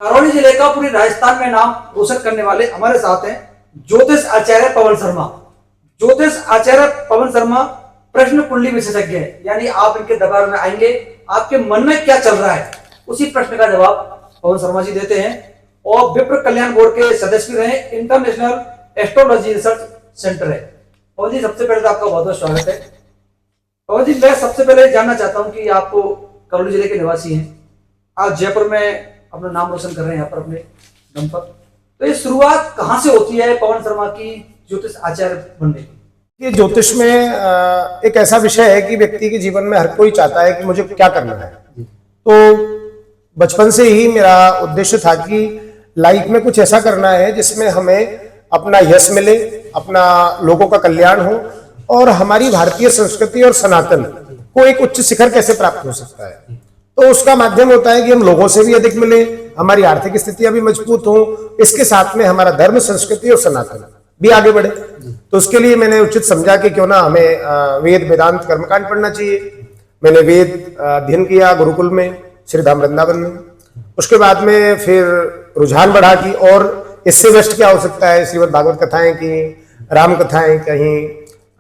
करौली जिले का पूरी राजस्थान में नाम रोशन करने वाले हमारे साथ हैं ज्योतिष आचार्य पवन शर्मा। ज्योतिष आचार्य पवन शर्मा प्रश्न कुंडली विशेषज्ञ है, यानी आप इनके दरबार में आएंगे, आपके मन में क्या चल रहा है उसी प्रश्न का जवाब पवन शर्मा जी देते हैं। और विप्र कल्याण बोर्ड के सदस्य भी रहे, इंटरनेशनल एस्ट्रोलॉजी रिसर्च सेंटर है। पवन जी, सबसे पहले तो आपका बहुत बहुत स्वागत है। पवन जी, मैं सबसे पहले जानना चाहता हूँ कि आप करौली जिले के निवासी हैं, आज जयपुर में अपना नाम रोशन कर रहे हैं यहाँ पर अपने दम पर, तो ये शुरुआत कहाँ से होती है पवन शर्मा की ज्योतिष आचार्य बनने की? ये ज्योतिष में एक ऐसा विषय है कि व्यक्ति के जीवन में हर कोई चाहता है कि मुझे क्या करना है। तो बचपन से ही मेरा उद्देश्य था कि लाइफ में कुछ ऐसा करना है जिसमें हमें अपना यश मिले, अपना लोगों का कल्याण हो और हमारी भारतीय संस्कृति और सनातन को एक उच्च शिखर कैसे प्राप्त हो सकता है। तो उसका माध्यम होता है कि हम लोगों से भी अधिक मिले, हमारी आर्थिक स्थितियां भी मजबूत हो, इसके साथ में हमारा धर्म, संस्कृति और सनातन भी आगे बढ़े। तो उसके लिए मैंने उचित समझा कि क्यों ना हमें वेद, वेदांत, कर्मकांड पढ़ना चाहिए। मैंने वेद अध्ययन किया गुरुकुल में, श्रीधाम वृंदावन में। उसके बाद में फिर रुझान बढ़ा कि और इससे बेस्ट क्या हो सकता है, श्रीमद् भागवत कथाएं की, राम कथाएं कहीं,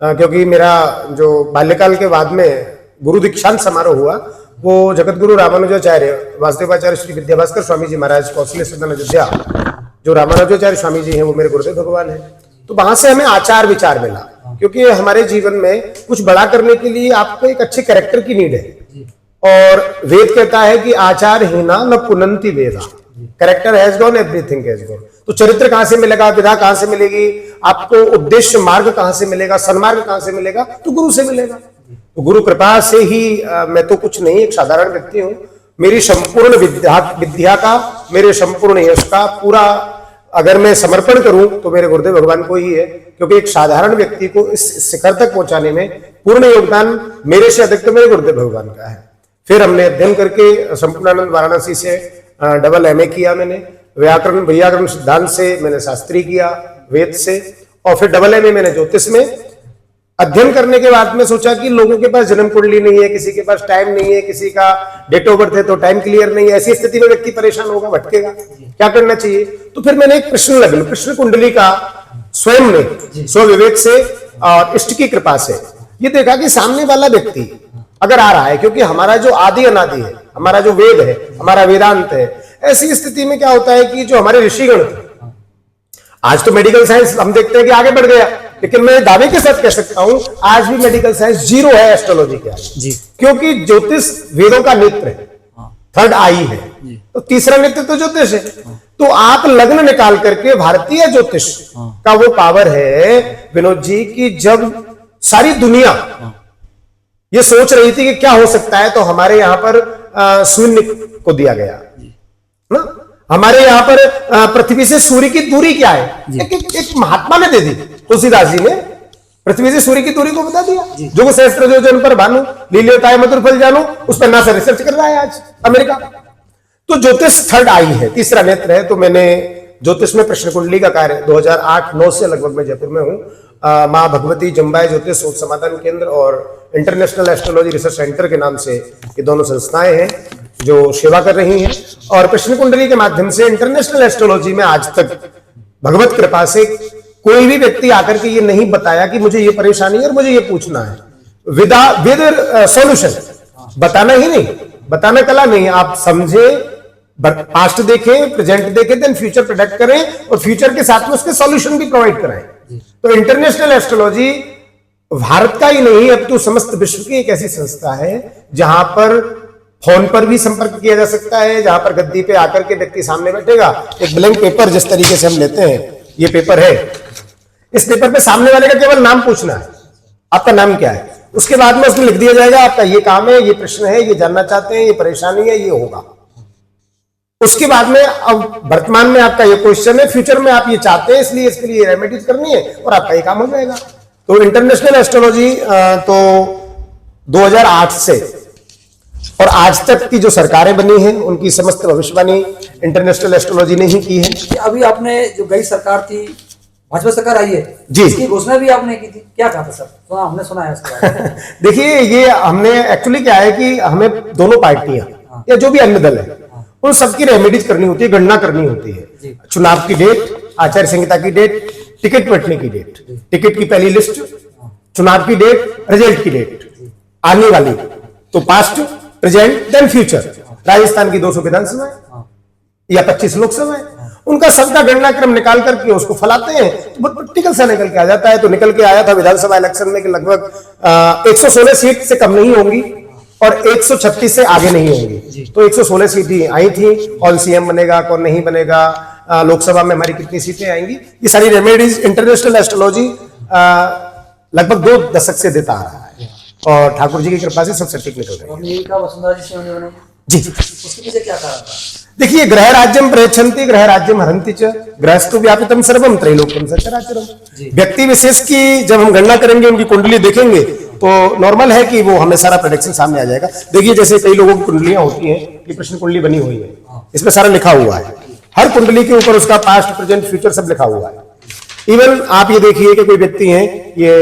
क्योंकि मेरा जो बाल्यकाल के बाद में गुरु दीक्षांत समारोह हुआ वो जगत गुरु रामानुजाचार्य वासुदेवाचार्य श्री विद्याभास्कर स्वामी जी महाराज कौशल्य सदन अयोध्या, जो रामानुजाचार्य स्वामी जी हैं वो मेरे गुरुदेव भगवान हैं। तो वहां से हमें आचार विचार मिला, क्योंकि हमारे जीवन में कुछ बड़ा करने के लिए आपको एक अच्छे कैरेक्टर की नीड है। और वेद कहता है कि आचार हीना न पुनंति वेदा, character has gone, everything has gone. तो चरित्र कहां से मिलेगा, विधा कहां से मिलेगी, आपको उद्देश्य मार्ग कहां से मिलेगा, सन्मार्ग कहां से मिलेगा, तो गुरु से मिलेगा। तो गुरु कृपा से ही मैं तो कुछ नहीं, एक साधारण व्यक्ति हूं। मेरी संपूर्ण विद्या का, मेरे संपूर्ण यश का पूरा अगर मैं समर्पण करूं तो मेरे गुरुदेव भगवान को ही है, क्योंकि एक साधारण व्यक्ति को इस शिखर तक पहुंचाने में पूर्ण योगदान मेरे से अधिक तो मेरे गुरुदेव भगवान का है। फिर हमने अध्ययन करके संपूर्णानंद वाराणसी से डबल MA किया मैंने, व्याकरण सिद्धांत से मैंने शास्त्री किया वेद से, और फिर डबल MA मैंने ज्योतिष में। अध्ययन करने के बाद में सोचा कि लोगों के पास जन्म कुंडली नहीं है, किसी के पास टाइम नहीं है, किसी का डेट ऑफ बर्थ है तो टाइम क्लियर नहीं है, ऐसी स्थिति में व्यक्ति परेशान होगा, भटकेगा, क्या करना चाहिए। तो फिर मैंने एक प्रश्न कुंडली का स्वयं में स्वविवेक से और इष्ट की कृपा से ये देखा कि सामने वाला व्यक्ति अगर आ रहा है, क्योंकि हमारा जो आदि अनादि है, हमारा जो वेद है, हमारा वेदांत है, ऐसी स्थिति में क्या होता है कि जो हमारे ऋषिगण, आज तो मेडिकल साइंस हम देखते हैं कि आगे बढ़ गया, लेकिन मैं दावे के साथ कह सकता हूं आज भी मेडिकल साइंस जीरो है एस्ट्रोलॉजी के आगे जी, क्योंकि ज्योतिष वेदों का नेत्र है, थर्ड आई है, तो तीसरा नेत्र तो ज्योतिष है। तो आप लग्न निकाल करके भारतीय ज्योतिष का वो पावर है विनोद जी की जब सारी दुनिया ये सोच रही थी कि क्या हो सकता है, तो हमारे यहां पर शून्य को दिया गया ना। हमारे यहाँ पर पृथ्वी से सूर्य की दूरी क्या है, एक महात्मा ने दे दी, तुलसीदास जी ने पृथ्वी से सूर्य की दूरी को बता दिया। जो सहस्त्र योजन पर भानु लील्योताय मधुर फल जानू, उस पर नासा रिसर्च कर रहा है आज अमेरिका। तो ज्योतिष थर्ड आई है, तीसरा नेत्र है। तो मैंने ज्योतिष में प्रश्न कुंडली का कार्य 2008-9 से लगभग मैं जयपुर में हूँ। माँ भगवती जम्बाई ज्योतिष शोध समाधान केंद्र और इंटरनेशनल एस्ट्रोलॉजी रिसर्च सेंटर के नाम से ये दोनों संस्थाएं हैं जो सेवा कर रही हैं। और प्रश्न कुंडली के माध्यम से इंटरनेशनल एस्ट्रोलॉजी में आज तक भगवत कृपा से कोई भी व्यक्ति आकर के ये नहीं बताया कि मुझे ये परेशानी है और मुझे ये पूछना है। विद सॉल्यूशन, बताना ही नहीं, बताना कला नहीं, आप समझे, पास्ट देखें, प्रेजेंट देखें, देन फ्यूचर प्रोडक्ट करें और फ्यूचर के साथ में उसके सॉल्यूशन भी प्रोवाइड कराएं। तो इंटरनेशनल एस्ट्रोलॉजी भारत का ही नहीं, अब तो समस्त विश्व की एक ऐसी संस्था है जहां पर फोन पर भी संपर्क किया जा सकता है, जहां पर गद्दी पे आकर के व्यक्ति सामने बैठेगा, एक ब्लैंक पेपर जिस तरीके से हम लेते हैं, ये पेपर है, इस पेपर पे सामने वाले का केवल नाम पूछना है, आपका नाम क्या है, उसके बाद में उसमें लिख दिया जाएगा आपका ये काम है, ये प्रश्न है, ये जानना चाहते हैं, ये परेशानी है, ये होगा। उसके बाद में अब वर्तमान में आपका ये क्वेश्चन है, फ्यूचर में आप ये चाहते हैं, इसलिए इसके लिए रेमेडीज करनी है और आपका ये काम हो जाएगा। तो इंटरनेशनल एस्ट्रोलॉजी तो 2008 से और आज तक की जो सरकारें बनी हैं उनकी समस्त भविष्यवाणी इंटरनेशनल एस्ट्रोलॉजी ने ही की है। अभी आपने जो गई सरकार थी, भाजपा सरकार आई है जी, इसकी घोषणा भी आपने की थी, क्या कहा था सर? तो हमने सुना है इसके बारे में। देखिए, ये हमने एक्चुअली क्या है कि हमें दोनों पार्टियां या जो भी अन्य दल है उन सबकी रेमेडीज करनी होती है, गणना करनी होती है। चुनाव की डेट, आचार संहिता की डेट, टिकट बंटने की डेट, टिकट की पहली लिस्ट, चुनाव की डेट, रिजल्ट की डेट, आने वाली, तो past, present, then future. Rajasthan की 200 विधानसभाएं या 25 लोकसभाएं, उनका सबका गणना क्रम निकाल करके उसको फैलाते हैं, तो बहुत प्रैक्टिकल सा निकल के आ जाता है। तो निकल के आया था विधानसभा इलेक्शन में कि लगभग 116 सीट से कम नहीं होंगी और 136 से आगे नहीं होंगी। तो 116 सीटें आई थी। कौन सीएम बनेगा, कौन नहीं बनेगा, लोकसभा में हमारी कितनी सीटें आएंगी, ये सारी रेमेडीज इंटरनेशनल एस्ट्रोलॉजी लगभग 2 दशक से देता आ रहा है और ठाकुर जी की कृपा से सब सटीक निकल रहे हैं। अमेरिका वसुंधरा जी से बने जी, उसके पीछे क्या कारण था? देखिए, ग्रह राज्यम प्रयच्छन्ति ग्रह राज्यम हरन्ति च ग्रहस्तु व्यापितम सर्वम त्रैलोक्यम सचराचरम। व्यक्ति विशेष की जब हम गणना करेंगे, उनकी कुंडली देखेंगे, तो नॉर्मल है कि वो हमें सारा प्रेडिक्शन सामने आ जाएगा। देखिए, जैसे कई लोगों की कुंडलियां होती हैं कि प्रश्न कुंडली बनी हुई है, इसमें सारा लिखा हुआ है, हर कुंडली के ऊपर उसका पास्ट, प्रेजेंट, फ्यूचर सब लिखा हुआ है। इवन आप ये देखिए कि कोई व्यक्ति हैं, ये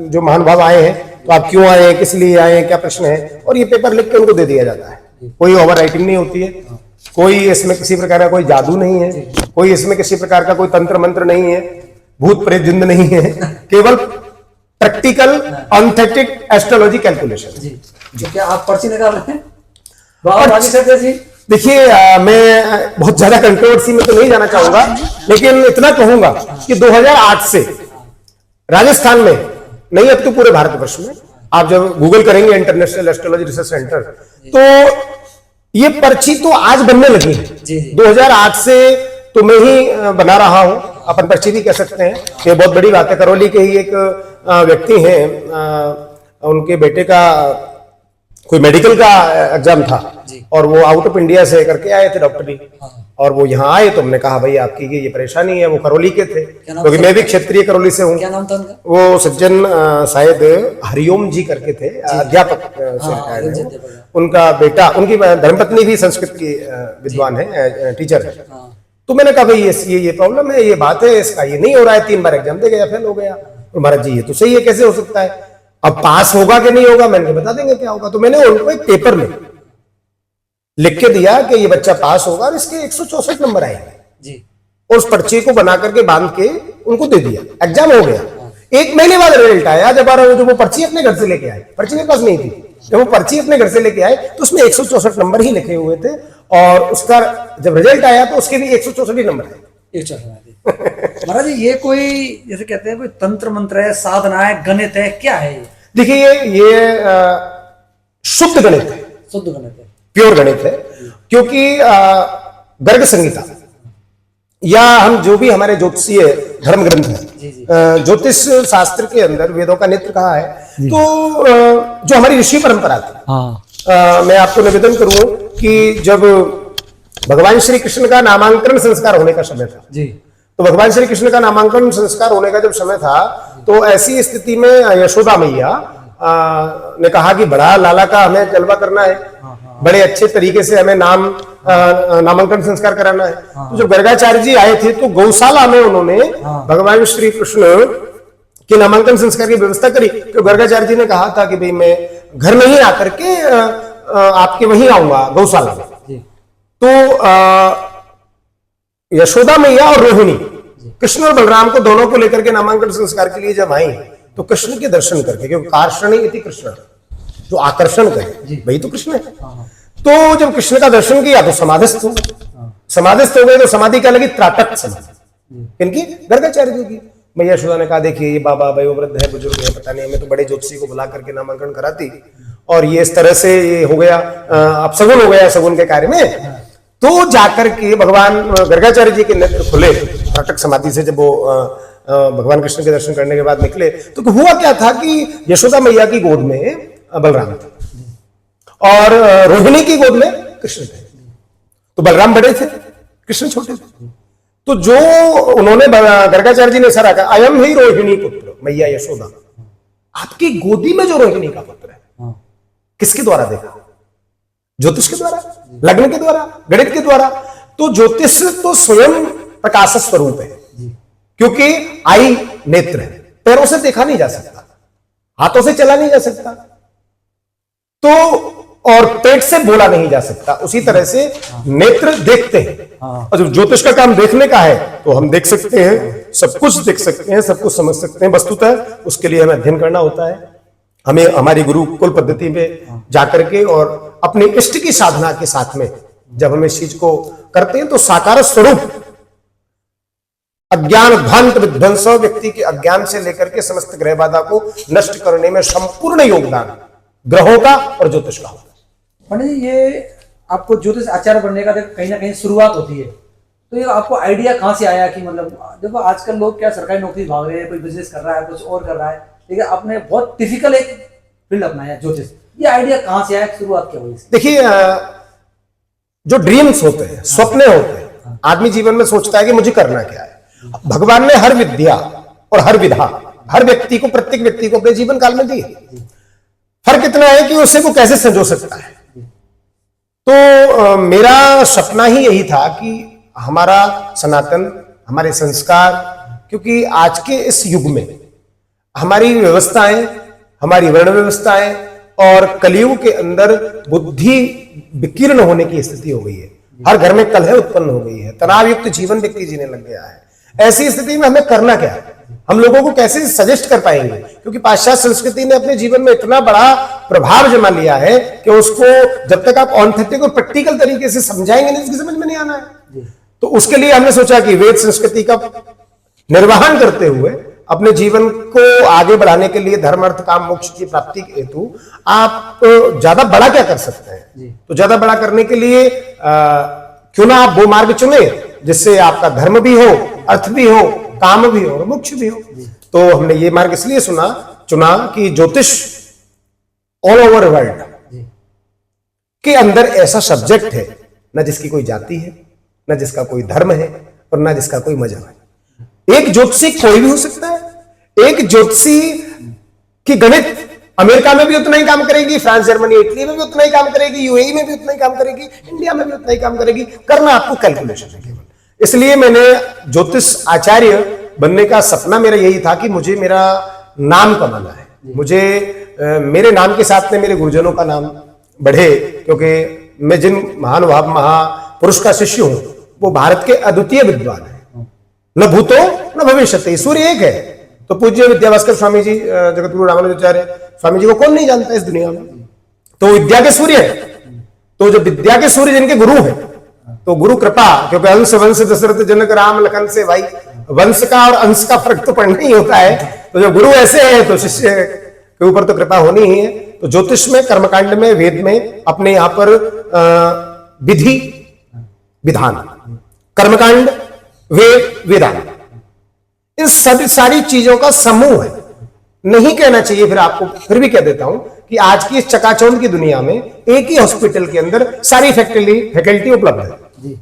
जो महानुभाव आए हैं, तो आप क्यों आए हैं, किस लिए आए हैं, क्या प्रश्न है, और ये पेपर लिख के उनको दे दिया जाता है। कोई ओवर राइटिंग नहीं होती है, कोई इसमें किसी प्रकार का कोई जादू नहीं है, कोई इसमें किसी प्रकार का कोई तंत्र मंत्र नहीं है, भूत प्रेत जिंद नहीं है, केवल प्रैक्टिकल ऑथेंटिक एस्ट्रोलॉजी कैलकुलेशन। जी, तो क्या आप पर्ची निकाल रहे हैं? बाजी सर जी, देखिए, मैं बहुत ज्यादा कंट्रोवर्सी में तो नहीं जाना चाहूंगा, लेकिन इतना कहूंगा कि 2008 से राजस्थान में, नहीं अब तो पूरे भारतवर्ष में, आप जब गूगल करेंगे इंटरनेशनल एस्ट्रोलॉजी रिसर्च सेंटर, तो ये पर्ची तो आज बनने लगी है। 2008 से तो मैं ही बना रहा हूं, अपन पर्ची भी कह सकते हैं। ये बहुत बड़ी बात है। करौली के ही एक व्यक्ति हैं, उनके बेटे का कोई मेडिकल का एग्जाम था और वो आउट ऑफ इंडिया से करके आए थे डॉक्टरी, और वो यहाँ आए तो हमने कहा भाई आपकी ये परेशानी है। वो करौली के थे, क्योंकि मैं भी क्षेत्रीय करौली से हूँ। क्या नाम था उनका? वो सज्जन शायद हरिओम जी करके थे, अध्यापक से रिटायर्ड हैं। उनका बेटा, उनकी धर्मपत्नी भी संस्कृत की विद्वान है, टीचर है। तो मैंने कहा भाई ये प्रॉब्लम है, ये बात है, इसका ये नहीं हो रहा है, 3 बार एग्जाम दे गया, फेल हो गया। तो महाराज जी ये तो सही है, कैसे हो सकता है, अब पास होगा कि नहीं होगा, मैंने बता देंगे क्या होगा। तो मैंने उनको एक पेपर में लिख के दिया कि ये बच्चा पास होगा और इसके 164 नंबर आएंगे जी, और उस पर्ची को बना करके बांध के उनको दे दिया। एग्जाम हो गया, 1 महीने बाद रिजल्ट आया। जब वो पर्ची अपने घर से लेके आए, पर्ची मेरे पास नहीं थी, जब वो पर्ची अपने घर से लेके आए तो उसमें 164 नंबर ही लिखे हुए थे, और उसका जब रिजल्ट आया तो उसके भी 164 ही नंबर आए। महाराज जी, ये कोई जैसे कहते हैं कोई तंत्र मंत्र है, साधना है, गणित है, क्या है ये? देखिए, ये शुद्ध गणित है, शुद्ध गणित है, प्योर गणित है। क्योंकि गर्ग संहिता या हम जो भी हमारे ज्योतिषीय धर्म ग्रंथ है, ज्योतिष शास्त्र के अंदर वेदों का नेत्र कहा है, तो जो हमारी ऋषि परंपरा थी, मैं आपको निवेदन करूं कि जब भगवान श्री कृष्ण का नामांकन संस्कार होने का समय था जी, तो भगवान श्री कृष्ण का नामांकन संस्कार होने का जब समय था, तो ऐसी स्थिति में यशोदा मैया ने कहा कि बड़ा लाला का हमें जलवा करना है, बड़े अच्छे तरीके से हमें नामांकन संस्कार कराना है। तो जब गर्गाचार्य जी आए थे तो गौशाला में उन्होंने भगवान श्री कृष्ण के नामांकन संस्कार की व्यवस्था करी। तो गर्गाचार्य जी ने कहा था कि भाई मैं घर में ही आकर के आपके वहीं आऊंगा गौशाला में। तो यशोदा मैया और रोहिणी, कृष्ण और बलराम को दोनों को लेकर के नामांकन संस्कार के लिए जब आई, तो कृष्ण के दर्शन करके, क्योंकि कार्षणी इति कृष्ण, जो आकर्षण करे वही तो कृष्ण है। तो जब कृष्ण का दर्शन किया तो समाधिस्थ हो गए, समाधिस्थ हो गए। तो समाधि क्या लगी? त्राटक समाधि, इनकी गर्गाचार्य जी की। मैया यशोदा ने कहा देखिए ये बाबा वयोवृद्ध है, बुजुर्ग है, पता नहीं, हमें तो बड़े ज्योतिषी को बुला करके नामांकन कराती, और ये इस तरह से ये हो गया, अपशगुन हो गया सगुन के कार्य में। तो जाकर के भगवान गर्गाचार्य जी के नेत्र खुले त्राटक समाधि से। जब वो भगवान कृष्ण के दर्शन करने के बाद निकले, तो हुआ क्या था कि यशोदा मैया की गोद में बलराम थे और रोहिणी की गोद में कृष्ण थे। तो बलराम बड़े थे, कृष्ण छोटे थे। तो जो उन्होंने गर्गाचार्य जी ने सरा कहा, अयम ही रोहिणी पुत्र मैया यशोदा, आपकी गोदी में जो रोहिणी का पुत्र है, किसके द्वारा देखा? ज्योतिष के द्वारा, लग्न के द्वारा, गणित के द्वारा। तो ज्योतिष तो स्वयं प्रकाश स्वरूप है, क्योंकि आई नेत्र है, पैरों से देखा नहीं जा सकता, हाथों से चला नहीं जा सकता। तो और पेट से बोला नहीं जा सकता, उसी तरह से नेत्र देखते हैं। और जब ज्योतिष का काम देखने का है तो हम देख सकते हैं, सब कुछ देख सकते हैं, सब कुछ समझ सकते हैं। वस्तुतः उसके लिए हमें अध्ययन करना होता है, हमें हमारी गुरुकुल पद्धति में जाकर के और अपने इष्ट की साधना के साथ में जब हम इस चीज को करते हैं तो साकार स्वरूप अज्ञान ध्वांत विध्वंस व्यक्ति के अज्ञान से लेकर के समस्त ग्रह बाधा को नष्ट करने में संपूर्ण योगदान ग्रहों का और ज्योतिष का होता है। पंडित जी, ये आपको ज्योतिष आचार्य बनने का कहीं ना कहीं शुरुआत होती है, तो ये आपको आइडिया कहाँ से आया कि मतलब देखो आजकल लोग क्या सरकारी नौकरी भाग रहे हैं, कोई बिजनेस कर रहा है, कुछ और कर रहा है, लेकिन आपने बहुत टिपिकल एक फील्ड अपनाया ज्योतिष, ये आइडिया कहाँ से आया, शुरुआत क्या हुई? देखिए, जो ड्रीम्स होते हैं, सपने होते हैं, आदमी जीवन में सोचता है कि मुझे करना क्या है। भगवान ने हर विद्या और हर विधा हर व्यक्ति को, प्रत्येक व्यक्ति को अपने जीवन काल में दी है। फर्क इतना है कि उसे वो कैसे संजो सकता है। तो मेरा सपना ही यही था कि हमारा सनातन, हमारे संस्कार, क्योंकि आज के इस युग में हमारी व्यवस्थाएं, हमारी वर्ण व्यवस्थाएं और कलयुग के अंदर बुद्धि विकीर्ण होने की स्थिति हो गई है। हर घर में कलह उत्पन्न हो गई है, तनाव युक्त जीवन व्यक्ति जीने लग गया है। ऐसी स्थिति में हमें करना क्या है, हम लोगों को कैसे सजेस्ट कर पाएंगे, क्योंकि पाश्चात्य संस्कृति ने अपने जीवन में इतना बड़ा प्रभाव जमा लिया है कि उसको जब तक आप ऑथेंटिक और प्रैक्टिकल तरीके से समझाएंगे नहीं, उसकी समझ में नहीं आना है। तो उसके लिए हमने सोचा कि वेद संस्कृति का निर्वहन करते हुए अपने जीवन को आगे बढ़ाने के लिए धर्म अर्थ काम मोक्ष की प्राप्ति हेतु आप ज्यादा बड़ा क्या कर सकते हैं। तो ज्यादा बड़ा करने के लिए क्यों ना आप वो मार्ग चुने जिससे आपका धर्म भी हो, अर्थ भी हो, काम भी हो और मोक्ष भी हो। तो हमने ये मार्ग इसलिए चुना कि ज्योतिष ऑल ओवर वर्ल्ड के अंदर ऐसा सब्जेक्ट है न जिसकी कोई जाति है, न जिसका कोई धर्म है और न जिसका कोई मजहब है। एक ज्योतिषी कोई भी हो सकता है। एक ज्योतिषी की गणित अमेरिका में भी उतना ही काम करेगी, फ्रांस, जर्मनी, इटली में भी उतना ही काम करेगी, यूएई में भी उतना ही काम करेगी, इंडिया में भी उतना ही काम करेगी। करना आपको कैलकुलेशन है केवल। इसलिए मैंने ज्योतिष आचार्य बनने का सपना मेरा यही था कि मुझे मेरा नाम कमाना है, मुझे मेरे नाम के साथ में मेरे गुरुजनों का नाम बढ़े, क्योंकि मैं जिन महानुभाव महापुरुष का शिष्य हूं वो भारत के अद्वितीय विद्वान है, न भूतो न भविष्यति। सूर्य एक है। तो पूज्य विद्याभास्कर स्वामी जी, जगतगुरु रामानुजाचार्य स्वामी जी को कौन नहीं जानता इस दुनिया में। तो विद्या के सूर्य है। तो जो विद्या के सूर्य जिनके गुरु है, तो गुरु कृपा, क्योंकि अंश वंश दशरथ जनक राम लखन से, भाई वंश का और अंश का फर्क तो पड़ना ही होता है। तो जो गुरु ऐसे हैं तो शिष्य के ऊपर तो कृपा होनी ही है। तो ज्योतिष में, कर्मकांड में, वेद में अपने यहां पर विधि विधान, कर्मकांड, वेद, वेदांत, इन सभी सारी चीजों का समूह है। नहीं कहना चाहिए, फिर आपको फिर भी कह देता हूं कि आज की इस चकाचौंध की दुनिया में एक ही हॉस्पिटल के अंदर सारी फैकल्टी उपलब्ध है।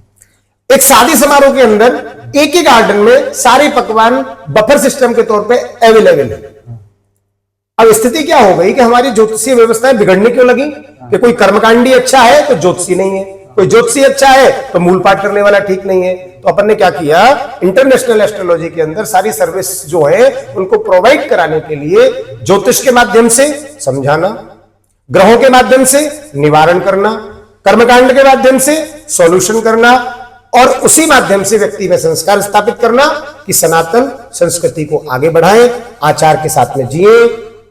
एक शादी समारोह के अंदर एक ही गार्डन में सारे पकवान बफर सिस्टम के तौर पे अवेलेबल है। अब स्थिति क्या हो गई कि हमारी ज्योतिषीय व्यवस्थाएं बिगड़ने क्यों लगी कि कोई कर्मकांडी अच्छा है तो ज्योतिषी नहीं है, कोई ज्योतिषी अच्छा है तो मूल पाठ करने वाला ठीक नहीं है। तो अपन ने क्या किया, इंटरनेशनल एस्ट्रोलॉजी के अंदर सारी सर्विस जो है उनको प्रोवाइड कराने के लिए ज्योतिष के माध्यम से समझाना, ग्रहों के माध्यम से निवारण करना, कर्मकांड के माध्यम से सॉल्यूशन करना और उसी माध्यम से व्यक्ति में संस्कार स्थापित करना कि सनातन संस्कृति को आगे बढ़ाएं, आचार के साथ में जिए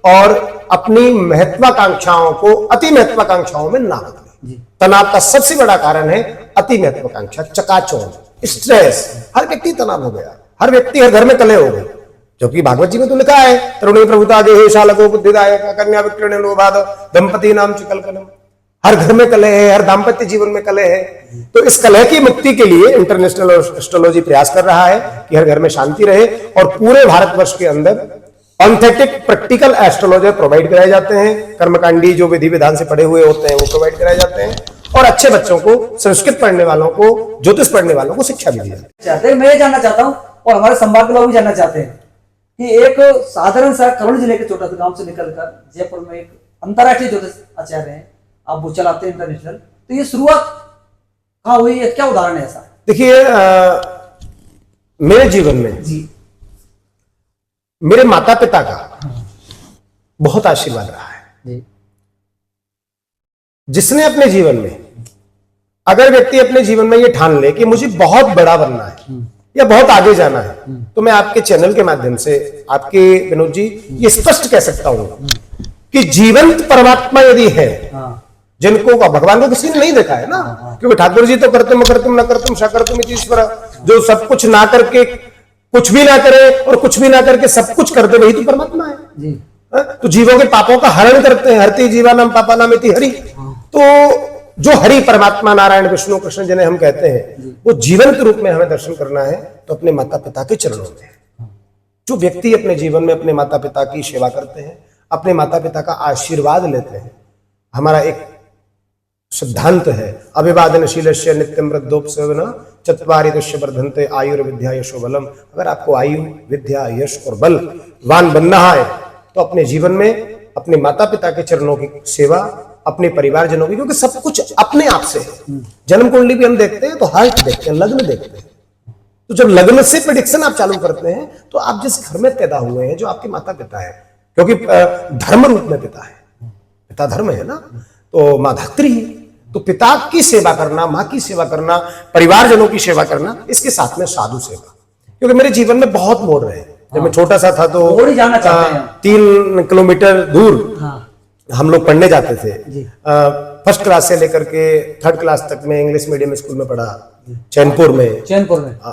और अपनी महत्वाकांक्षाओं को अति महत्वाकांक्षाओं में ना बदलें। तनाव का सबसे बड़ा कारण है अति महत्वाकांक्षा, चकाचौंध, स्ट्रेस। हर व्यक्ति तनाव हो गया, हर व्यक्ति हर घर में कलह हो गए, जो कि भागवत जी में तो लिखा है, तरुणी प्रभुता देहे शालको बुद्धिदायक कन्या विक्रणे लोभाद दंपति नाम चिकलकलम। हर घर में कलह है, हर दाम्पत्य जीवन में कलह है। तो इस कलह की मुक्ति के लिए इंटरनेशनल एस्ट्रोलॉजी प्रयास कर रहा है कि हर घर में शांति रहे और पूरे भारतवर्ष के अंदर ऑथेंटिक प्रैक्टिकल एस्ट्रोलॉजर प्रोवाइड कराए जाते हैं। कर्मकांडी जो विधि विधान से पढ़े हुए होते हैं वो प्रोवाइड कराए जाते हैं और अच्छे बच्चों को, संस्कृत पढ़ने वालों को, ज्योतिष पढ़ने वालों को शिक्षा भी दी जाती है। मैं ये जानना चाहता हूँ और हमारे संवाद के लोग भी जानना चाहते हैं कि एक साधारण सा करौली जिले के छोटा सा गांव से निकलकर जयपुर में एक अंतर्राष्ट्रीय ज्योतिष आचार्य हैं, आप वो चलाते हैं इंटरनेशनल, तो ये शुरुआत कहाँ हुई है, क्या उदाहरण है ऐसा? देखिए, मेरे जीवन में जी मेरे माता पिता का बहुत आशीर्वाद रहा है। जी जिसने अपने जीवन में, अगर व्यक्ति अपने जीवन में ये ठान ले कि मुझे बहुत बड़ा बनना है या बहुत आगे जाना है, तो मैं आपके चैनल के माध्यम से आपके विनोद जी ये स्पष्ट कह सकता हूं कि जीवंत परमात्मा यदि है, जिनको भगवान को किसी ने नहीं देखा है ना, क्योंकि ठाकुर जी तो करतुम अकर्तुम न करतुम शकर्तुम इति ईश्वर, जो सब कुछ ना करके कुछ भी ना करे और कुछ भी ना करके सब कुछ कर दे, वही तो परमात्मा है जी। तो जीवों के पापों का हरण करते हैं, हरति जीवानाम पापानाम इति हरि। तो जो हरि परमात्मा नारायण विष्णु कृष्ण जिन्हें हम कहते हैं, वो जीवंत रूप में हमें दर्शन करना है तो अपने माता पिता के चरणों में। जो व्यक्ति अपने जीवन में अपने माता पिता की सेवा करते हैं, अपने माता पिता का आशीर्वाद लेते हैं, हमारा एक सिद्धांत है अभिवादनशीलस्य नित्यम वृद्धोपसेवन चत्वारि दश वर्धन्ते आयुर्विद्या यशो बलम। अगर आपको आयु विद्या यश और बल वान बनना है तो अपने जीवन में अपने माता पिता के चरणों की सेवा, अपने परिवारजनों की, क्योंकि सब कुछ अपने आप से है। जन्म कुंडली भी हम देखते हैं तो हार्ट देखते हैं, लग्न देखते हैं। तो जब लग्न से प्रेडिक्शन आप चालू करते हैं तो आप जिस घर में पैदा हुए हैं, जो आपके माता पिता है, क्योंकि धर्म रूप में पिता है, पिता धर्म है ना, तो माँ धात्री है, तो पिता की सेवा करना, माँ की सेवा करना, परिवारजनों की सेवा करना, इसके साथ में साधु सेवा। क्योंकि मेरे जीवन में बहुत मोड़ रहे हैं। जब मैं छोटा सा था तो 3 किलोमीटर दूर हम लोग पढ़ने जाते थे। फर्स्ट क्लास से लेकर के 3rd क्लास तक मैं इंग्लिश मीडियम स्कूल में पढ़ा, चैनपुर में।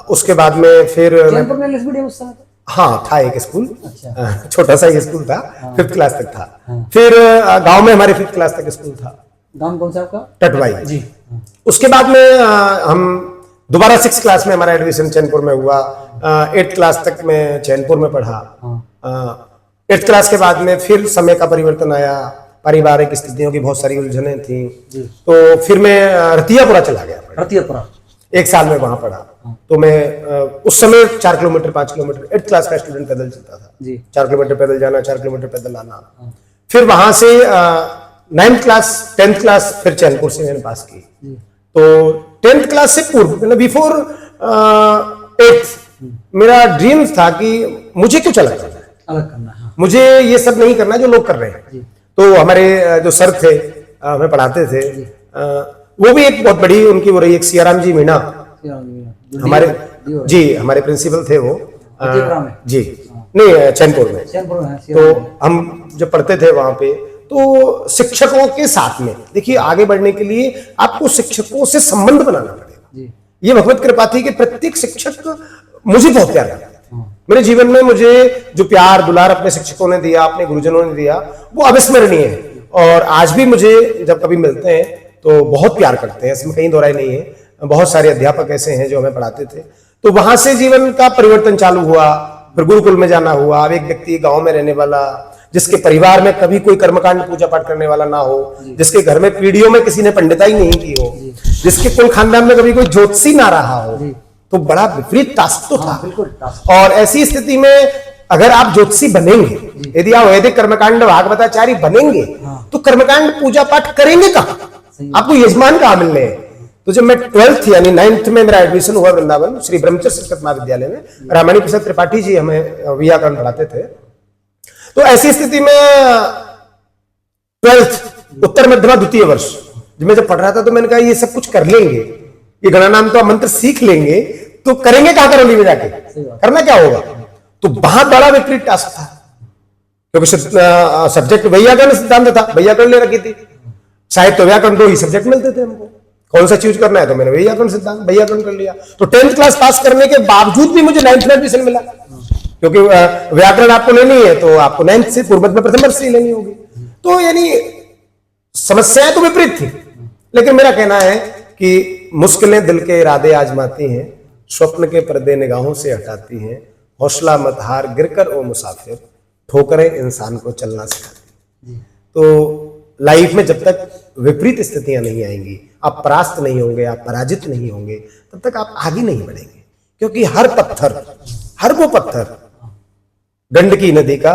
उसके बाद में फिर चैनपुर में इंग्लिश मीडियम हाँ था एक स्कूल, छोटा सा ही स्कूल था, 5th क्लास तक था। फिर गांव में हमारे 5th क्लास तक स्कूल था। नाम कौन सा आपका? टटवाई जी। उसके बाद में हम दोबारा 6th क्लास में हमारा एडमिशन चैनपुर में हुआ। 8th क्लास तक मैं चैनपुर में पढ़ा। 8th क्लास के बाद में फिर समय का परिवर्तन आया, पारिवारिक स्थितियों की बहुत सारी उलझनें थी, तो फिर मैं रतियापुरा चला गया। रतियापुरा 1 साल में वहां पढ़ा। तो मैं उस समय 4 किलोमीटर 5 किलोमीटर 8th क्लास का स्टूडेंट पैदल चलता था जी। 4 किलोमीटर पैदल जाना, 4 किलोमीटर पैदल आना। फिर वहां से 9th क्लास 10th क्लास फिर चैनपुर से मैंने पास की। तो 10th क्लास से पूर्व मतलब बिफोर 8th मेरा ड्रीम था कि मुझे कुछ अलग करना है, मुझे ये सब नहीं करना जो लोग कर रहे हैं। तो हमारे जो सर थे, हमें पढ़ाते थे, वो भी एक बहुत बड़ी उनकी वो रही, एक सियाराम जी मीणा हमारे जी, हमारे प्रिंसिपल थे वो जी, नहीं चैनपुर में। तो हम जब पढ़ते थे वहां पे, तो शिक्षकों के साथ में देखिए, आगे बढ़ने के लिए आपको शिक्षकों से संबंध बनाना पड़ेगा। ये भगवत कृपा थी कि प्रत्येक शिक्षक मुझे बहुत प्यार करते थे। मेरे जीवन में मुझे जो प्यार दुलार अपने शिक्षकों ने दिया, अपने गुरुजनों ने दिया, वो अविस्मरणीय है। और आज भी मुझे जब कभी मिलते हैं तो बहुत प्यार करते हैं, इसमें कहीं दोहराई नहीं है। बहुत सारे अध्यापक ऐसे हैं जो हमें पढ़ाते थे। तो वहां से जीवन का परिवर्तन चालू हुआ, फिर गुरुकुल में जाना हुआ। अब एक व्यक्ति गांव में रहने वाला, जिसके परिवार में कभी कोई कर्मकांड पूजा पाठ करने वाला ना हो, जिसके घर में पीढ़ियों में किसी ने पंडिताई नहीं की हो, जिसके कुल खानदान में कभी कोई ज्योतिषी ना रहा हो, तो बड़ा विपरीत टास्क तो था। और ऐसी स्थिति में अगर आप ज्योतिषी बनेंगे, यदि आप वैदिक कर्मकांड भागवताचारी बनेंगे, तो कर्मकांड पूजा पाठ करेंगे कहाँ? आपको यजमान कहाँ मिलने हैं? तो जब मैं 12th यानी 9th में मेरा एडमिशन हुआ वृंदावन श्री ब्रह्मचर्य संस्कृत महाविद्यालय में, रामानी प्रसाद त्रिपाठी जी हमें व्याकरण पढ़ाते थे। तो ऐसी स्थिति में 12th उत्तर मध्यमा द्वितीय वर्ष जब मैं पढ़ रहा था, तो मैंने कहा ये सब कुछ कर लेंगे, ये गणनाम तो मंत्र सीख लेंगे, तो करेंगे क्या करौली में जाके, करना क्या होगा? तो बहुत बड़ा विपरीत टास्क था, क्योंकि सब्जेक्ट वैयाकरण सिद्धांत था, वैयाकरण ले रखी थी। साहित्य व्याकरण 2 ही सब्जेक्ट मिलते थे हमको, कौन सा चूज करना है, तो मैंने वैयाकरण सिद्धांत वैयाकरण कर लिया। तो 10th क्लास पास करने के बावजूद भी मुझे 9th में एडमिशन मिला, क्योंकि व्याकरण आपको लेनी है तो आपको 9th से पूर्व में प्रथम वर्ष से ही लेनी होगी। तो यानी समस्याएं तो विपरीत थी, लेकिन मेरा कहना है कि मुश्किलें दिल के इरादे आजमाती हैं, स्वप्न के पर्दे निगाहों से हटाती हैं, हौसला मत हार गिरकर ओ मुसाफिर, ठोकरें इंसान को चलना सिखाती। तो लाइफ में जब तक विपरीत स्थितियां नहीं आएंगी, आप परास्त नहीं होंगे, आप पराजित नहीं होंगे, तब तक आप आगे नहीं बढ़ेंगे। क्योंकि हर वो पत्थर गंडकी नदी का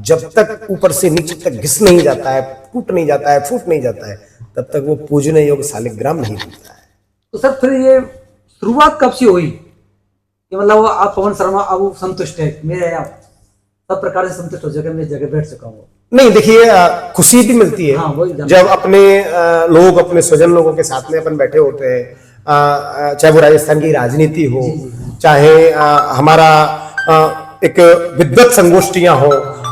जब तक ऊपर से नीचे तक घिस नहीं जाता है, टूट नहीं जाता है, फूट नहीं जाता है, तब तक वो पूजने योग्य शालिग्राम नहीं बनता है। तो सर फिर ये शुरुआत कब से हुई कि मतलब वो आप पवन शर्मा अब संतुष्ट है, मेरे आप सब प्रकार से संतुष्ट हो जाकर मैं जगह बैठ चुका हूँ? नहीं, देखिए खुशी भी मिलती है हाँ, वही जानना। जब अपने लोग, अपने स्वजन लोगों के साथ में अपन बैठे होते हैं, चाहे वो राजस्थान की राजनीति हो, चाहे हमारा एक विद्वत संगोष्ठियां हो,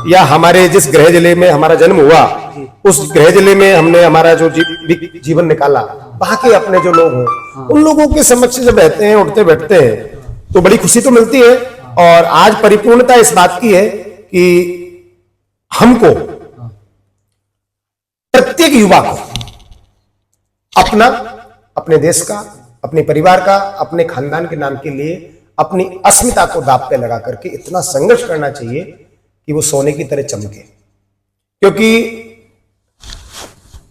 या हमारे जिस गृह जिले में हमारा जन्म हुआ उस गृह जिले में हमने हमारा जो जीवन निकाला, वहां के अपने जो लोग हों, उन लोगों के समक्ष जब रहते हैं, उठते बैठते हैं, तो बड़ी खुशी तो मिलती है। और आज परिपूर्णता इस बात की है कि हमको, प्रत्येक युवा को अपना, अपने देश का, अपने परिवार का, अपने खानदान के नाम के लिए अपनी अस्मिता को दांव पे लगा करके इतना संघर्ष करना चाहिए कि वो सोने की तरह चमके। क्योंकि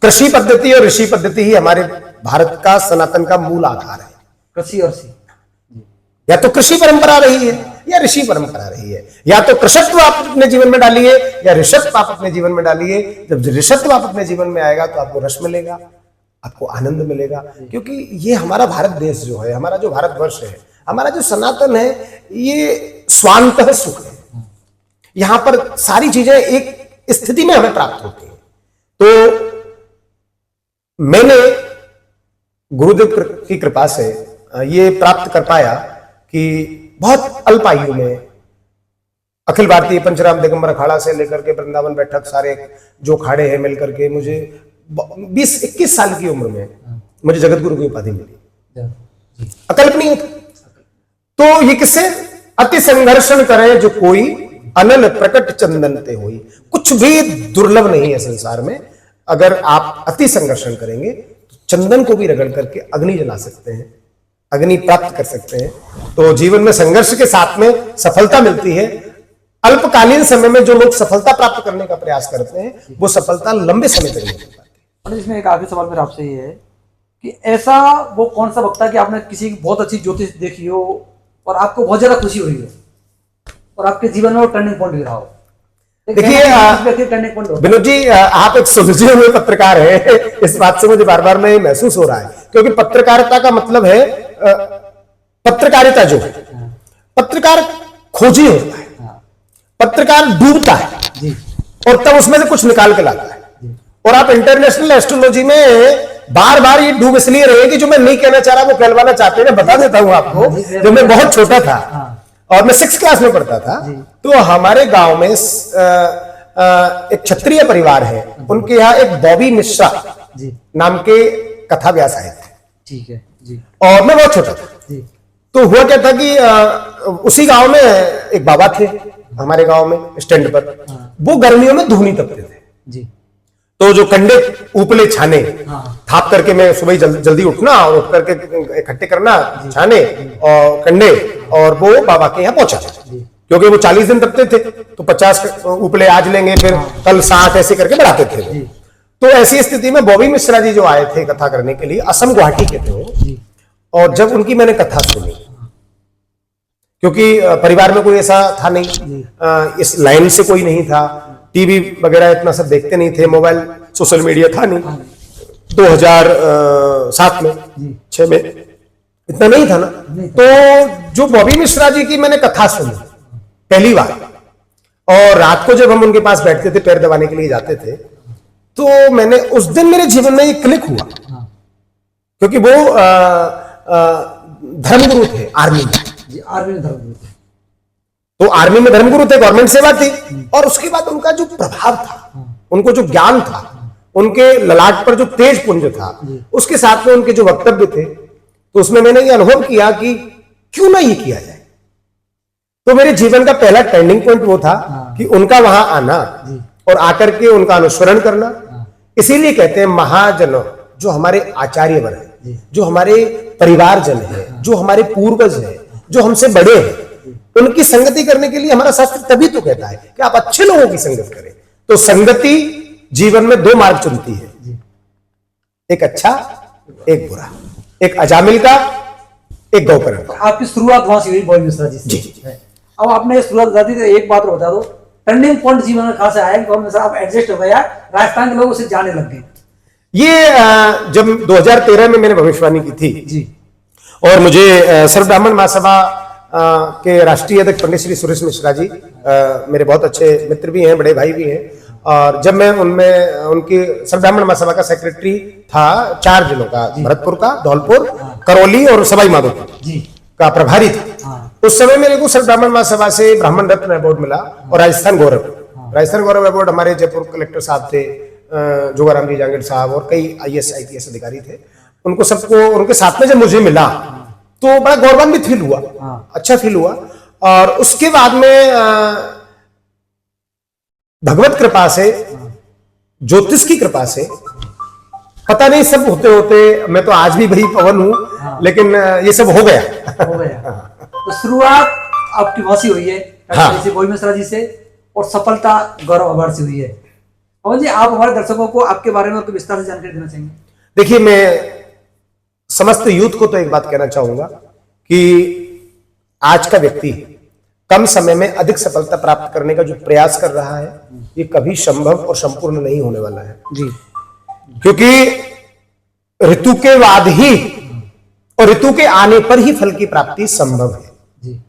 कृषि पद्धति और ऋषि पद्धति ही हमारे भारत का, सनातन का मूल आधार है। कृषि और सी, या तो कृषि परंपरा रही है या ऋषि परंपरा रही है, या तो कृषत्व आप अपने जीवन में डालिए या ऋषत्व आप अपने जीवन में डालिए। जब ऋषत्व आप अपने जीवन में आएगा तो आपको रस मिलेगा, आपको आनंद मिलेगा। क्योंकि ये हमारा भारत देश जो है, हमारा जो भारतवर्ष है, हमारा जो सनातन है, ये स्वांतः सुख है। यहां पर सारी चीजें एक स्थिति में हमें प्राप्त होती हैं। तो मैंने गुरुदेव की कृपा से ये प्राप्त कर पाया कि बहुत अल्प आयु में अखिल भारतीय पंचराम दिगंबर अखाड़ा से लेकर के वृंदावन बैठक, सारे जो अखाड़े हैं मिलकर के, मुझे 20-21 साल की उम्र में मुझे जगत गुरु की उपाधि मिली। अकल्पनीय था। तो ये किससे? अति संघर्षण करे जो कोई, अनल प्रकट चंदन ते होई। कुछ भी दुर्लभ नहीं है संसार में। अगर आप अति संघर्षण करेंगे तो चंदन को भी रगड़ करके अग्नि जला सकते हैं, अग्नि प्राप्त कर सकते हैं। तो जीवन में संघर्ष के साथ में सफलता मिलती है। अल्पकालीन समय में जो लोग सफलता प्राप्त करने का प्रयास करते हैं, वो सफलता लंबे समय तक नहीं मिल पाती। और इसमें एक आखिरी सवाल मेरा आपसे ये है कि ऐसा वो कौन सा वक्त है कि आपने किसी की बहुत अच्छी ज्योतिष देखी हो और आपको बहुत ज्यादा खुशी हुई हो और आपके जीवन में वो टर्निंग पॉइंट भी रहा हो? देखिए टर्निंग पॉइंट विनोद जी, आप एक सुलझे हुए पत्रकार है, इस बात से मुझे बार बार में महसूस हो रहा है। क्योंकि पत्रकारिता का मतलब है, पत्रकारिता जो है, पत्रकार खोजी होता है, पत्रकार डूबता है और तब उसमें से कुछ निकाल के लाता है। और आप इंटरनेशनल एस्ट्रोलॉजी में बार बार ये डूब इसलिए रहे कि जो मैं नहीं कहना चाह रहा वो कहलवाना चाहते हैं। बता देता हूं आपको, जब मैं बहुत छोटा था और मैं 6th क्लास में पढ़ता था, तो हमारे गांव में एक क्षत्रिय परिवार है, उनके यहाँ एक बॉबी मिश्रा नाम के कथा व्यास आए थे। ठीक है जी। और मैं बहुत छोटा था। तो हुआ क्या था कि उसी गांव में एक बाबा थे, हमारे गांव में स्टैंड पर, वो गर्मियों में धूनी तपते थे जी। तो जो कंडे उपले छाने थाप करके, मैं सुबह जल्दी उठना और उठ करके इकट्ठे करना छाने और कंडे, और वो बाबा के यहाँ पहुंचा। क्योंकि वो 40 दिन तपते थे, तो 50 उपले आज लेंगे, फिर कल 60, ऐसे करके बढ़ाते थे। तो ऐसी स्थिति में बॉबी मिश्रा जी जो आए थे कथा करने के लिए, असम गुवाहाटी के थे वो। और जब उनकी मैंने कथा सुनी, क्योंकि परिवार में कोई ऐसा था नहीं, इस लाइन से कोई नहीं था, टीवी वगैरह इतना सब देखते नहीं थे, मोबाइल सोशल मीडिया था नहीं, 2007 में 6 में इतना नहीं था ना। तो जो बॉबी मिश्रा जी की मैंने कथा सुनी पहली बार, और रात को जब हम उनके पास बैठते थे, पैर दबाने के लिए जाते थे, तो मैंने उस दिन मेरे जीवन में एक क्लिक हुआ। क्योंकि वो धर्मगुरु थे आर्मी में। आर्मी में धर्मगुरु थे, तो आर्मी में धर्मगुरु थे, गवर्नमेंट सेवा थी। और उसके बाद उनका जो प्रभाव था, उनको जो ज्ञान था, उनके ललाट पर जो तेज पुंज था, उसके साथ में उनके जो वक्तव्य थे, तो उसमें मैंने ये अनुभव किया कि क्यों ना ये किया जाए। तो मेरे जीवन का पहला टर्निंग पॉइंट वो था कि उनका वहां आना और आकर के उनका अनुसरण करना। इसीलिए कहते हैं महाजनों, जो हमारे आचार्य वर है, जो हमारे परिवारजन है, जो हमारे पूर्वज है, जो हमसे बड़े हैं, उनकी संगति करने के लिए हमारा शास्त्र तभी तो कहता है कि आप अच्छे लोगों की संगत करें। तो संगति जीवन में 2 मार्ग चुनती है, एक अच्छा, एक बुरा, एक अजामिल का, एक गौकर्ण का। आपकी शुरुआत वहां से हुई बॉबी मिश्रा जी से। अब आपने शुरुआत बता दी, तो एक बात और बता दो, टर्निंग पॉइंट जीवन में कहां से आया? आप एडजस्ट हो गया, राजस्थान के लोग उसे जाने लग गए। ये जब 2013 में मैंने भविष्यवाणी की थी जी, और मुझे सर्व ब्राह्मण महासभा के राष्ट्रीय अध्यक्ष पंडित श्री सुरेश मिश्रा जी, मेरे बहुत अच्छे मित्र भी हैं, बड़े भाई भी हैं, और जब मैं उनमें उनकी सर्व ब्राह्मण महासभा का सेक्रेटरी था 4 जिलों का, भरतपुर का, धौलपुर, करौली और सवाई माधोपुर जी का प्रभारी था। उस समय मेरे को सर्व ब्राह्मण महासभा से ब्राह्मण रत्न अवार्ड मिला और राजस्थान गौरव अवार्ड हमारे जयपुर कलेक्टर साहब थे, जोगाराम जी जांगीर साहब और कई IAS IPS अधिकारी थे, उनको सबको उनके साथ में जब मुझे मिला तो बड़ा गौरवान्वित फील हुआ, अच्छा फील हुआ। और उसके बाद में भगवत कृपा से, ज्योतिष की कृपा से, पता नहीं सब होते होते मैं तो आज भी वही पवन हूं, लेकिन ये सब हो गया। तो शुरुआत आपकी वहां से हुई है, हाँ। से गोविंद मिश्रा जी से, और सफलता गौरव अवार्ड से हुई है। पवन जी, आप हमारे दर्शकों को आपके बारे में विस्तार से जानकारी देना चाहेंगे? देखिए, मैं समस्त यूथ को तो एक बात कहना चाहूंगा कि आज का व्यक्ति कम समय में अधिक सफलता प्राप्त करने का जो प्रयास कर रहा है, ये कभी संभव और संपूर्ण नहीं होने वाला है जी। क्योंकि ऋतु के बाद ही और ऋतु के आने पर ही फल की प्राप्ति संभव है जी।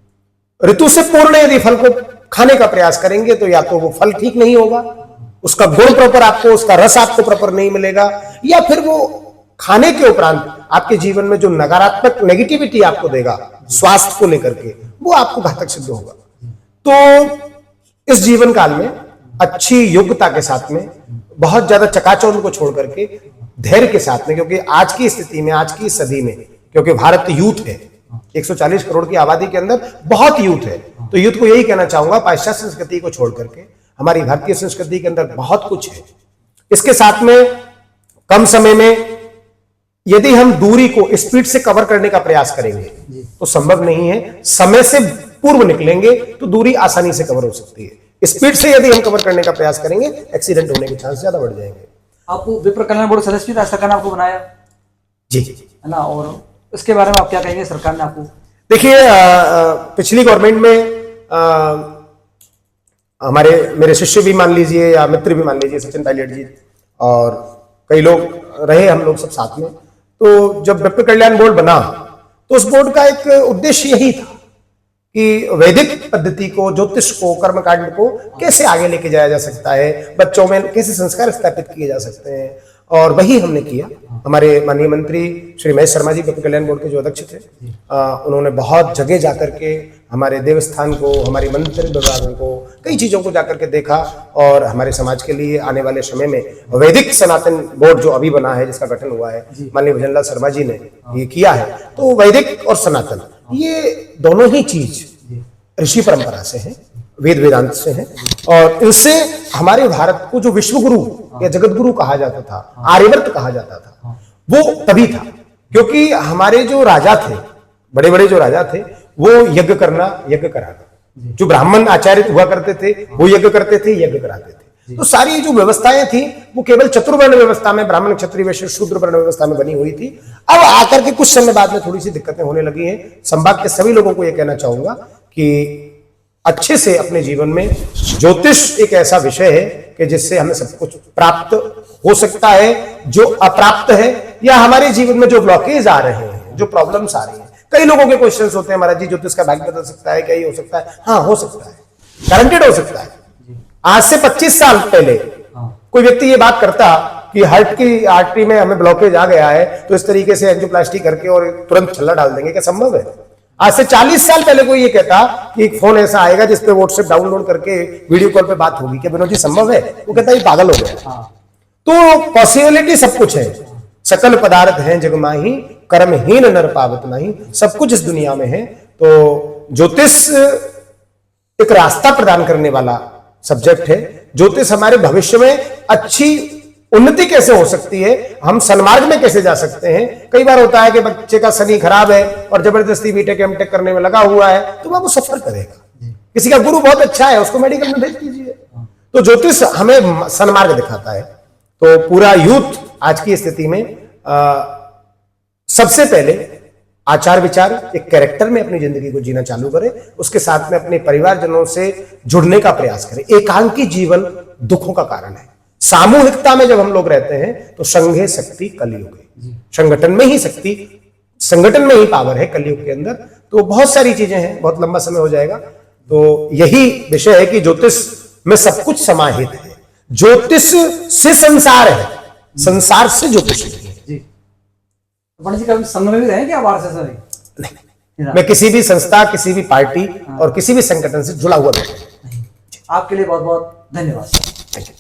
ऋतु से पूर्ण यदि फल को खाने का प्रयास करेंगे तो या तो वो फल ठीक नहीं होगा, उसका गुण प्रॉपर आपको, उसका रस आपको प्रॉपर नहीं मिलेगा, या फिर वो खाने के उपरांत आपके जीवन में जो नकारात्मक नेगेटिविटी आपको देगा स्वास्थ्य को लेकर के, वो आपको घातक सिद्ध होगा। तो इस जीवन काल में अच्छी योग्यता के साथ में, बहुत ज्यादा चकाचौंध को छोड़ करके धैर्य के साथ में, क्योंकि आज की स्थिति में, आज की सदी में, क्योंकि भारत यूथ है, 140 करोड़ की आबादी के अंदर बहुत यूथ है, तो यूथ को यही कहना चाहूंगा, पाश्चात्य संस्कृति को छोड़ करके हमारी भारतीय संस्कृति के अंदर बहुत कुछ है। इसके साथ में कम समय में यदि हम दूरी को स्पीड से कवर करने का प्रयास करेंगे तो संभव नहीं है। समय से पूर्व निकलेंगे तो दूरी आसानी से कवर हो सकती है। स्पीड से यदि हम कवर करने का प्रयास करेंगे, एक्सीडेंट होने के चांस ज्यादा बढ़ जाएंगे। आपको विप्र कल्याण बोर्ड सदस्य राज्य सरकार ने आपको बनाया जी, है ना, और इसके बारे में आप क्या कहेंगे? सरकार ने आपको, देखिए, पिछली गवर्नमेंट में मेरे शिष्य भी मान लीजिए या मित्र भी मान लीजिए, सचिन पायलट जी और कई लोग रहे, हम लोग सब साथ में। तो जब विप्र कल्याण बोर्ड बना तो उस बोर्ड का एक उद्देश्य यही था कि वैदिक पद्धति को, ज्योतिष को, कर्मकांड को कैसे आगे लेके जाया जा सकता है, बच्चों में कैसे संस्कार स्थापित किए जा सकते हैं, और वही हमने किया। हमारे माननीय मंत्री श्री महेश शर्मा जी विप्र कल्याण बोर्ड के जो अध्यक्ष थे, उन्होंने बहुत जगह जाकर के हमारे देवस्थान को, हमारे मंदिर विभागों को, कई चीजों को जाकर के देखा, और हमारे समाज के लिए आने वाले समय में वैदिक सनातन बोर्ड जो अभी बना है, जिसका गठन हुआ है, माननीय भजनलाल शर्मा जी ने ये किया है। तो वैदिक और सनातन ये दोनों ही चीज ऋषि परंपरा से है, वेद वेदांत से है, और इनसे हमारे भारत को जो विश्व गुरु या जगत गुरु कहा जाता था, आर्यवर्त कहा जाता था, वो तभी था क्योंकि हमारे जो राजा थे, बड़े बड़े जो राजा थे, वो यज्ञ करना, यज्ञ कराना, जो ब्राह्मण आचार्य हुआ करते थे वो यज्ञ करते थे, यज्ञ कराते थे। तो सारी जो व्यवस्थाएं थी वो केवल चतुर्वर्ण व्यवस्था में, ब्राह्मण क्षत्रिय वैश्य शूद्र वर्ण व्यवस्था में बनी हुई थी। अब आकर के कुछ समय बाद में थोड़ी सी दिक्कतें होने लगी हैं। संभाग के सभी लोगों को यह कहना चाहूंगा कि अच्छे से अपने जीवन में, ज्योतिष एक ऐसा विषय है कि जिससे हमें सब कुछ प्राप्त हो सकता है, जो अप्राप्त है या हमारे जीवन में जो ब्लॉकेज आ रहे हैं, जो प्रॉब्लम्स आ रही हैं। कई लोगों के क्वेश्चंस होते हैं, महाराज जी ज्योतिष का भाग्य बदल सकता है क्या, ये हो सकता है? हाँ, हो सकता है, गारंटेड हो सकता है। आज से 25 साल पहले कोई व्यक्ति ये बात करता कि हार्ट की आर्टरी में हमें ब्लॉकेज आ गया है तो इस तरीके से एंजियोप्लास्टी करके और तुरंत छल्ला डाल देंगे, क्या संभव है? आज से 40 साल पहले कोई ये कहता कि एक फोन ऐसा आएगा जिसपे व्हाट्सएप डाउनलोड करके वीडियो कॉल पे बात होगी, क्या विनोद जी संभव है? वो कहता है ये पागल हो गया। तो पॉसिबिलिटी सब कुछ है, सकल पदार्थ हैं जग माही, कर्महीन नर पावत नहीं, सब कुछ इस दुनिया में है। तो ज्योतिष एक रास्ता प्रदान करने वाला सब्जेक्ट है। ज्योतिष हमारे भविष्य में अच्छी उन्नति कैसे हो सकती है, हम सन्मार्ग में कैसे जा सकते हैं। कई बार होता है कि बच्चे का शनि खराब है और जबरदस्ती बीटेक एमटेक करने में लगा हुआ है, तो वह वो सफर करेगा। किसी का गुरु बहुत अच्छा है, उसको मेडिकल में भेज दीजिए। तो ज्योतिष हमें सन्मार्ग दिखाता है। तो पूरा यूथ आज की स्थिति में सबसे पहले आचार विचार, एक कैरेक्टर में अपनी जिंदगी को जीना चालू करें, उसके साथ में अपने परिवारजनों से जुड़ने का प्रयास करें। एकांकी जीवन दुखों का कारण है। सामूहिकता में जब हम लोग रहते हैं तो संघे शक्ति कलयुग है, संगठन में ही शक्ति, संगठन में ही पावर है कलयुग के अंदर। तो बहुत सारी चीजें हैं, बहुत लंबा समय हो जाएगा। तो यही विषय है कि ज्योतिष में सब कुछ समाहित है। ज्योतिष से संसार है, संसार से ज्योतिष नहीं है। जी। तो पंडित जी कभी संघ में भी रहे क्या बाहर से सर? नहीं, मैं किसी भी संस्था, किसी भी पार्टी और किसी भी संगठन से जुड़ा हुआ नहीं। आपके लिए बहुत बहुत धन्यवाद सर। Thank you.